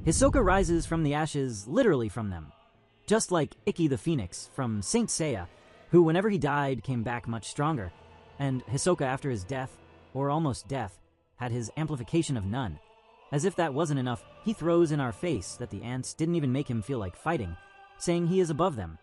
Hisoka rises from the ashes, literally from them. Just like Ikki the Phoenix from Saint Seiya, who whenever he died came back much stronger, and Hisoka after his death, or almost death, had his amplification of none. As if that wasn't enough, he throws in our face that the ants didn't even make him feel like fighting, saying he is above them.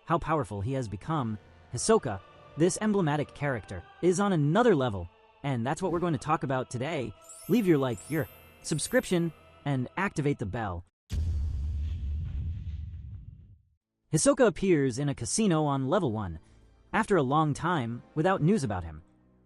How powerful he has become. Hisoka, this emblematic character, is on another level, and that's what we're going to talk about today. Leave your like, your subscription, and activate the bell. Hisoka appears in a casino on level 1, after a long time without news about him,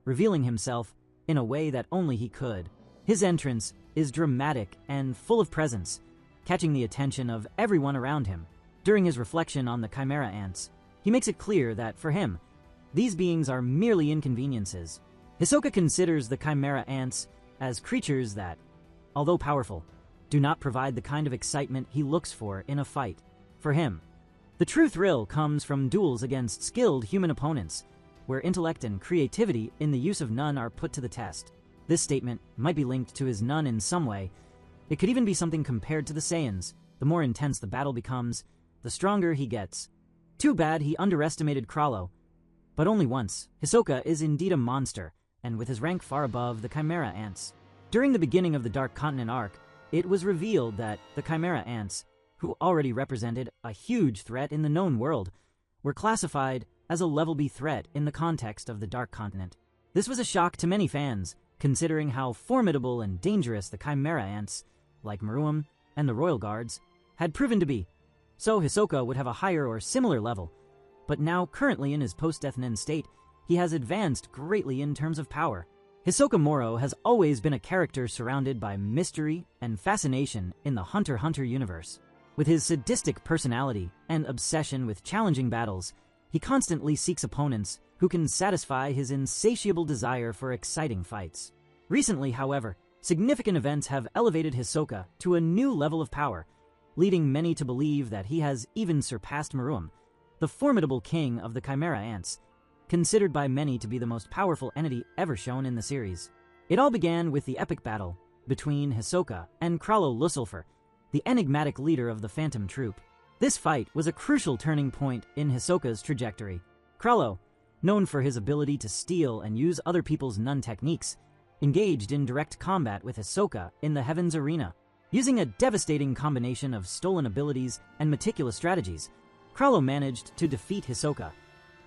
revealing himself in a way that only he could. His entrance is dramatic and full of presence, catching the attention of everyone around him. During his reflection on the Chimera ants, he makes it clear that, for him, these beings are merely inconveniences. Hisoka considers the Chimera ants as creatures that, although powerful, do not provide the kind of excitement he looks for in a fight. For him, the true thrill comes from duels against skilled human opponents, where intellect and creativity in the use of none are put to the test. This statement might be linked to his none in some way. It could even be something compared to the Saiyans. The more intense the battle becomes, the stronger he gets. Too bad he underestimated Krallo. But only once. Hisoka is indeed a monster, and with his rank far above the Chimera ants. During the beginning of the Dark Continent arc, it was revealed that the Chimera ants, who already represented a huge threat in the known world, were classified as a level B threat in the context of the Dark Continent. This was a shock to many fans, considering how formidable and dangerous the Chimera ants, like Meruem and the Royal Guards, had proven to be. So Hisoka would have a higher or similar level, but now currently in his post-Death Nen state, he has advanced greatly in terms of power. Hisoka Moro has always been a character surrounded by mystery and fascination in the Hunter x Hunter universe. With his sadistic personality and obsession with challenging battles, he constantly seeks opponents who can satisfy his insatiable desire for exciting fights. Recently, however, significant events have elevated Hisoka to a new level of power, leading many to believe that he has even surpassed Meruem, the formidable king of the Chimera ants, considered by many to be the most powerful entity ever shown in the series. It all began with the epic battle between Hisoka and Krallo Lucifer, the enigmatic leader of the Phantom Troop. This fight was a crucial turning point in Hisoka's trajectory. Krallo, known for his ability to steal and use other people's none techniques, engaged in direct combat with Hisoka in the Heavens Arena. Using a devastating combination of stolen abilities and meticulous strategies, Krallo managed to defeat Hisoka,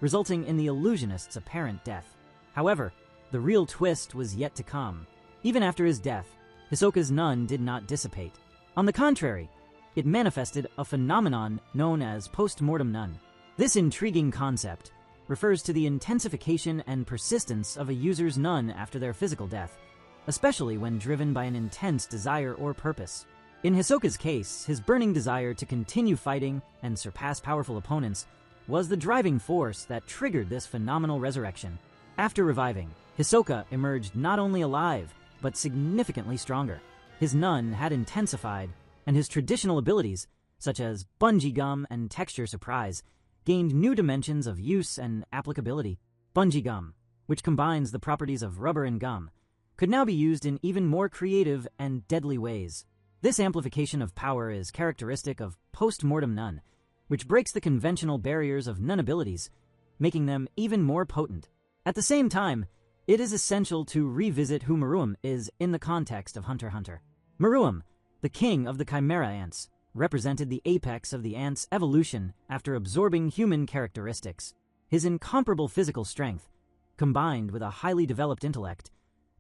resulting in the illusionist's apparent death. However, the real twist was yet to come. Even after his death, Hisoka's none did not dissipate. On the contrary, it manifested a phenomenon known as post-mortem none. This intriguing concept refers to the intensification and persistence of a user's none after their physical death, especially when driven by an intense desire or purpose. In Hisoka's case, his burning desire to continue fighting and surpass powerful opponents was the driving force that triggered this phenomenal resurrection. After reviving, Hisoka emerged not only alive, but significantly stronger. His none had intensified, and his traditional abilities, such as Bungee Gum and Texture Surprise, gained new dimensions of use and applicability. Bungee Gum, which combines the properties of rubber and gum, could now be used in even more creative and deadly ways. This amplification of power is characteristic of post-mortem none, which breaks the conventional barriers of none abilities, making them even more potent. At the same time, it is essential to revisit who Meruem is in the context of Hunter x Hunter. Meruem, the king of the Chimera ants, represented the apex of the ants' evolution after absorbing human characteristics. His incomparable physical strength, combined with a highly developed intellect,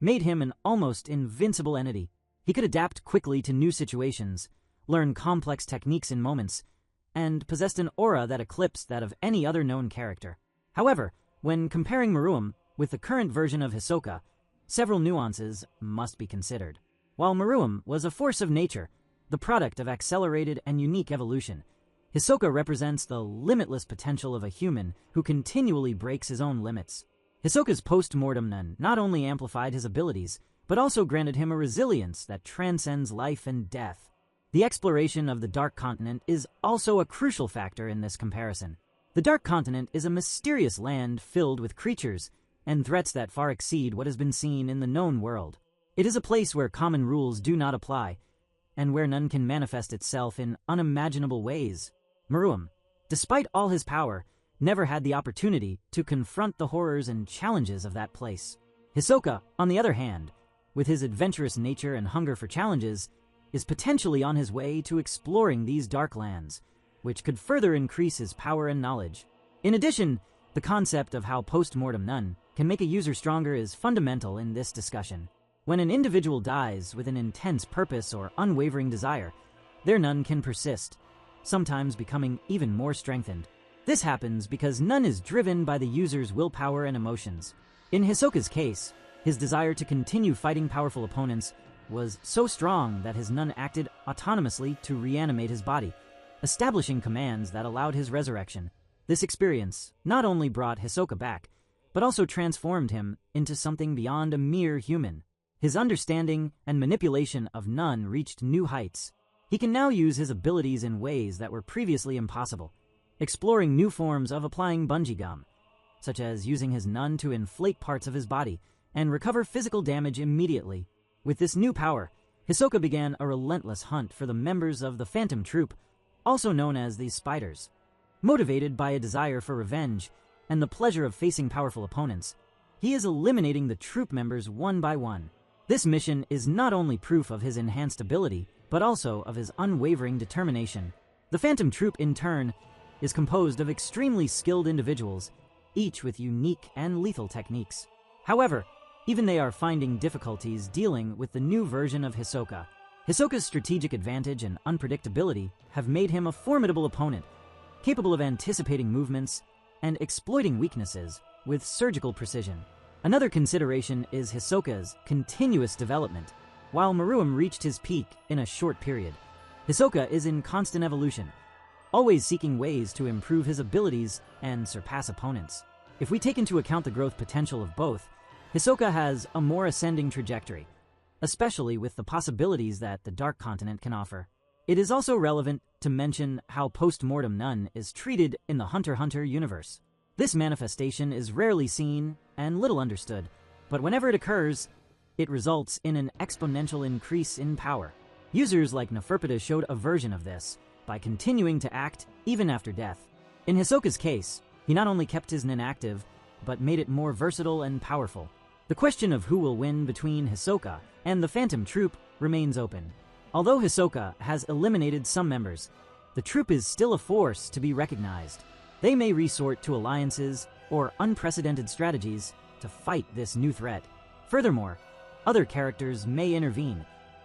made him an almost invincible entity. He could adapt quickly to new situations, learn complex techniques in moments, and possessed an aura that eclipsed that of any other known character. However, when comparing Meruem with the current version of Hisoka, several nuances must be considered. While Meruem was a force of nature, the product of accelerated and unique evolution, Hisoka represents the limitless potential of a human who continually breaks his own limits. Hisoka's post-mortem none not only amplified his abilities, but also granted him a resilience that transcends life and death. The exploration of the Dark Continent is also a crucial factor in this comparison. The Dark Continent is a mysterious land filled with creatures and threats that far exceed what has been seen in the known world. It is a place where common rules do not apply, and where none can manifest itself in unimaginable ways. Meruem, despite all his power, never had the opportunity to confront the horrors and challenges of that place. Hisoka, on the other hand, with his adventurous nature and hunger for challenges, is potentially on his way to exploring these dark lands, which could further increase his power and knowledge. In addition, the concept of how post-mortem none can make a user stronger is fundamental in this discussion. When an individual dies with an intense purpose or unwavering desire, their none can persist, sometimes becoming even more strengthened. This happens because none is driven by the user's willpower and emotions. In Hisoka's case, his desire to continue fighting powerful opponents was so strong that his none acted autonomously to reanimate his body, establishing commands that allowed his resurrection. This experience not only brought Hisoka back, but also transformed him into something beyond a mere human. His understanding and manipulation of none reached new heights. He can now use his abilities in ways that were previously impossible, exploring new forms of applying bungee gum, such as using his none to inflate parts of his body and recover physical damage immediately. With this new power, Hisoka began a relentless hunt for the members of the Phantom Troop, also known as the Spiders. Motivated by a desire for revenge and the pleasure of facing powerful opponents, he is eliminating the troop members one by one. This mission is not only proof of his enhanced ability, but also of his unwavering determination. The Phantom Troop, in turn, is composed of extremely skilled individuals, each with unique and lethal techniques. However, even they are finding difficulties dealing with the new version of Hisoka. Hisoka's strategic advantage and unpredictability have made him a formidable opponent, capable of anticipating movements and exploiting weaknesses with surgical precision. Another consideration is Hisoka's continuous development. While Meruem reached his peak in a short period, Hisoka is in constant evolution, always seeking ways to improve his abilities and surpass opponents. If we take into account the growth potential of both, Hisoka has a more ascending trajectory, especially with the possibilities that the Dark Continent can offer. It is also relevant to mention how post-mortem none is treated in the Hunter x Hunter universe. This manifestation is rarely seen and little understood, but whenever it occurs, it results in an exponential increase in power. Users like Neferpita showed a version of this by continuing to act even after death. In Hisoka's case, he not only kept his nin active, but made it more versatile and powerful. The question of who will win between Hisoka and the Phantom Troop remains open. Although Hisoka has eliminated some members, the troop is still a force to be recognized. They may resort to alliances or unprecedented strategies to fight this new threat. Furthermore, other characters may intervene,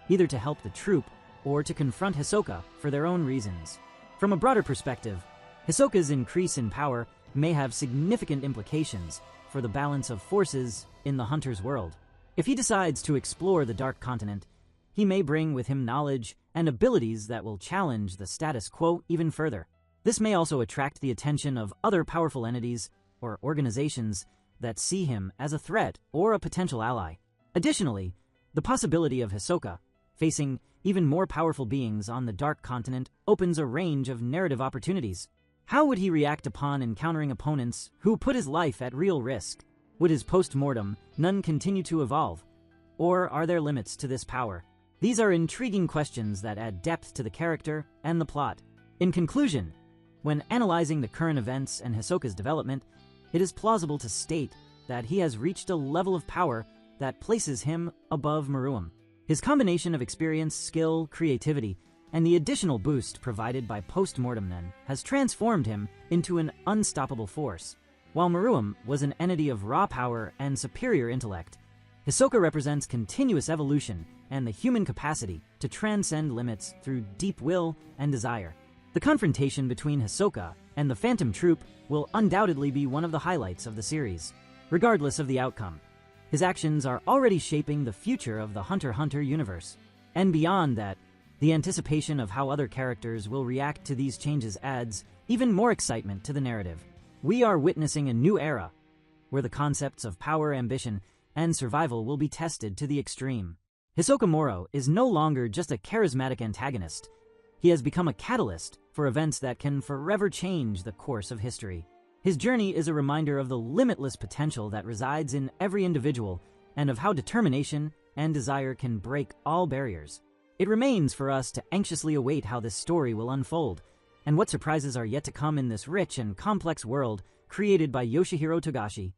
either to help the troop or to confront Hisoka for their own reasons. From a broader perspective, Hisoka's increase in power may have significant implications for the balance of forces in the Hunter's world. If he decides to explore the Dark Continent, he may bring with him knowledge and abilities that will challenge the status quo even further. This may also attract the attention of other powerful entities or organizations that see him as a threat or a potential ally. Additionally, the possibility of Hisoka facing even more powerful beings on the Dark Continent opens a range of narrative opportunities. How would he react upon encountering opponents who put his life at real risk? Would his post-mortem none continue to evolve? Or are there limits to this power? These are intriguing questions that add depth to the character and the plot. In conclusion, when analyzing the current events and Hisoka's development, it is plausible to state that he has reached a level of power that places him above Meruem. His combination of experience, skill, creativity, and the additional boost provided by post-mortem none has transformed him into an unstoppable force. While Meruem was an entity of raw power and superior intellect, Hisoka represents continuous evolution and the human capacity to transcend limits through deep will and desire. The confrontation between Hisoka and the Phantom Troop will undoubtedly be one of the highlights of the series. Regardless of the outcome, his actions are already shaping the future of the Hunter x Hunter universe. And beyond that, the anticipation of how other characters will react to these changes adds even more excitement to the narrative. We are witnessing a new era, where the concepts of power, ambition, and survival will be tested to the extreme. Hisoka Moro is no longer just a charismatic antagonist. He has become a catalyst for events that can forever change the course of history. His journey is a reminder of the limitless potential that resides in every individual and of how determination and desire can break all barriers. It remains for us to anxiously await how this story will unfold, and what surprises are yet to come in this rich and complex world created by Yoshihiro Togashi.